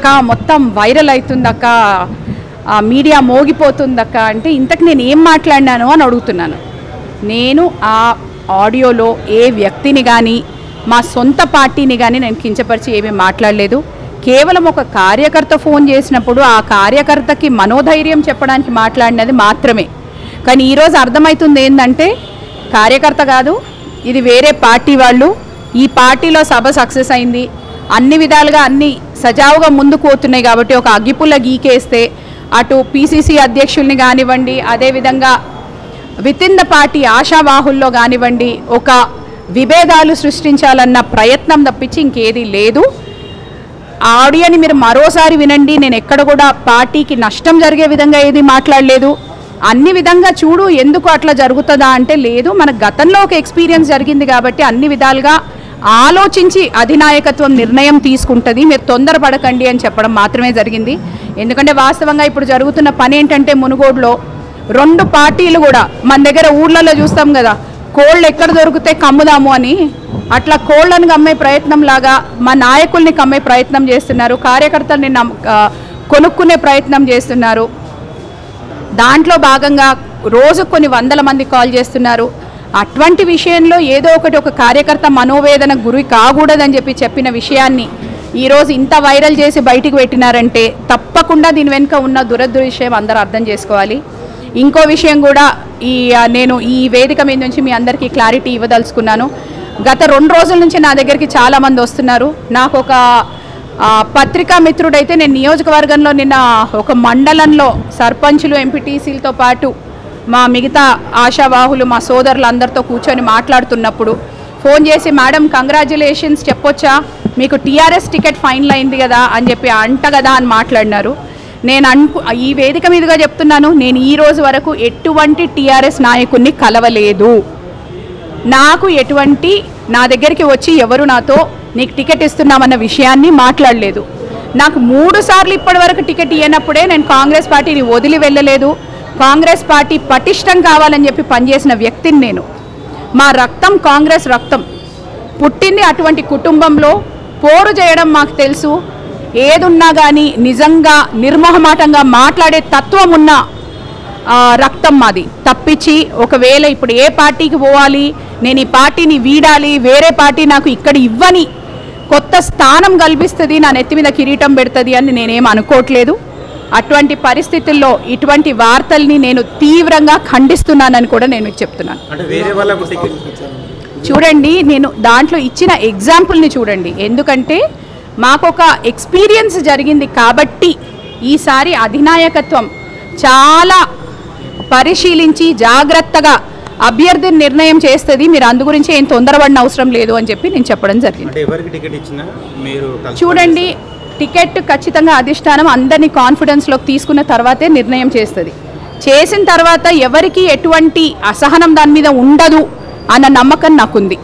అక్క మొత్తం viral అవుతుందక్క, media మోగిపోతుందక్క అంటే ఇంతకు నేను ఏం మాట్లాడినాను అని అడుగుతున్నాను. నేను ఆ ఆడియోలో ఏ వ్యక్తిని కానీ మా సొంత పార్టీని కానీ నేను కించపరిచి ఏమీ మాట్లాడలేదు. కేవలం ఒక కార్యకర్త ఫోన్ చేసినప్పుడు ఆ కార్యకర్తకి మనోధైర్యం చెప్పడానికి మాట్లాడినది మాత్రమే. కానీ ఈరోజు అర్థమవుతుంది ఏంటంటే కార్యకర్త కాదు, ఇది వేరే పార్టీ వాళ్ళు. ఈ పార్టీలో సభ సక్సెస్ అయింది, అన్ని విధాలుగా అన్ని సజావుగా ముందుకు పోతున్నాయి కాబట్టి ఒక అగ్గిపుల్ల గీకేస్తే అటు పిసిసి అధ్యక్షుల్ని కానివ్వండి, అదేవిధంగా విత్ ఇన్ ద పార్టీ ఆశావాహుల్లో కానివ్వండి ఒక విభేదాలు సృష్టించాలన్న ప్రయత్నం తప్పించి ఇంకేది లేదు. ఆడియోని మీరు మరోసారి వినండి. నేను ఎక్కడ కూడా పార్టీకి నష్టం జరిగే విధంగా ఏది మాట్లాడలేదు. అన్ని విధంగా చూడు ఎందుకు అట్లా జరుగుతుందా అంటే లేదు, మన గతంలో ఒక ఎక్స్పీరియన్స్ జరిగింది కాబట్టి అన్ని విధాలుగా ఆలోచించి అధినాయకత్వం నిర్ణయం తీసుకుంటుంది, మీరు తొందరపడకండి అని చెప్పడం మాత్రమే జరిగింది. ఎందుకంటే వాస్తవంగా ఇప్పుడు జరుగుతున్న పని ఏంటంటే మునుగోడులో 2 పార్టీలు కూడా మన దగ్గర ఊర్లలో చూస్తాం కదా, కోళ్ళు ఎక్కడ దొరికితే కమ్ముదాము అని, అట్లా కోళ్లను కమ్మే ప్రయత్నం లాగా మా నాయకుల్ని కమ్మే ప్రయత్నం చేస్తున్నారు, కార్యకర్తల్ని కొనుక్కునే ప్రయత్నం చేస్తున్నారు. దాంట్లో భాగంగా రోజు కొన్ని వందల మంది కాల్ చేస్తున్నారు. అటువంటి విషయంలో ఏదో ఒకటి ఒక కార్యకర్త మనోవేదన గురి కాకూడదని చెప్పిన విషయాన్ని ఈరోజు ఇంత వైరల్ చేసి బయటికి పెట్టినారంటే తప్పకుండా దీని వెనుక ఉన్న దురదృష్టం అందరూ అర్థం చేసుకోవాలి. ఇంకో విషయం కూడా నేను ఈ వేదిక మీద నుంచి మీ అందరికీ క్లారిటీ ఇవ్వదలుచుకున్నాను. గత 2 రోజుల నుంచి నా దగ్గరికి చాలామంది వస్తున్నారు. నాకు ఒక పత్రికా మిత్రుడైతే నేను నియోజకవర్గంలో నిన్న ఒక మండలంలో సర్పంచులు ఎంపీటీసీలతో పాటు మా మిగతా ఆశావాహులు మా సోదరులందరితో కూర్చొని మాట్లాడుతున్నప్పుడు ఫోన్ చేసి మేడం కంగ్రాచ్యులేషన్స్ చెప్పొచ్చా, మీకు టీఆర్ఎస్ టికెట్ ఫైనల్ అయింది కదా అని చెప్పి అంట కదా అని మాట్లాడినారు. నేను ఈ వేదిక మీదుగా చెప్తున్నాను, నేను ఈ రోజు వరకు ఎటువంటి టీఆర్ఎస్ నాయకుడిని కలవలేదు. నాకు ఎటువంటి నా దగ్గరికి వచ్చి ఎవరు నాతో నీకు టికెట్ ఇస్తున్నామన్న విషయాన్ని మాట్లాడలేదు. నాకు 3 సార్లు ఇప్పటి వరకు టికెట్ ఇవ్వనప్పుడే నేను కాంగ్రెస్ పార్టీని వదిలి వెళ్ళలేదు. కాంగ్రెస్ పార్టీ పటిష్టం కావాలని చెప్పి పనిచేసిన వ్యక్తిని నేను. మా రక్తం కాంగ్రెస్ రక్తం, పుట్టింది అటువంటి కుటుంబంలో, పోరు చేయడం మాకు తెలుసు. ఏదున్నా కానీ నిజంగా నిర్మోహమాటంగా మాట్లాడే తత్వం ఉన్న రక్తం మాది తప్పించి ఒకవేళ ఇప్పుడు ఏ పార్టీకి పోవాలి, నేను ఈ పార్టీని వీడాలి, వేరే పార్టీ నాకు ఇక్కడ ఇవ్వని కొత్త స్థానం కల్పిస్తుంది, నా నెత్తి మీద కిరీటం పెడుతుంది అని నేనేం అనుకోవట్లేదు. అటువంటి పరిస్థితుల్లో ఇటువంటి వార్తల్ని నేను తీవ్రంగా ఖండిస్తున్నానని కూడా నేను చెప్తున్నాను. చూడండి, నేను దాంట్లో ఇచ్చిన ఎగ్జాంపుల్ని చూడండి. ఎందుకంటే మాకొక ఎక్స్పీరియన్స్ జరిగింది కాబట్టి ఈసారి అధినాయకత్వం చాలా పరిశీలించి జాగ్రత్తగా అభ్యర్థిని నిర్ణయం చేస్తుంది. మీరు అందు గురించి ఏం తొందరపడిన అవసరం లేదు అని చెప్పి నేను చెప్పడం జరిగింది. చూడండి, టికెట్ ఖచ్చితంగా అధిష్టానం అందరినీ కాన్ఫిడెన్స్లోకి తీసుకున్న తర్వాతే నిర్ణయం చేస్తుంది. చేసిన తర్వాత ఎవరికి ఎటువంటి అసహనం దాని మీద ఉండదు అన్న నమ్మకం నాకుంది.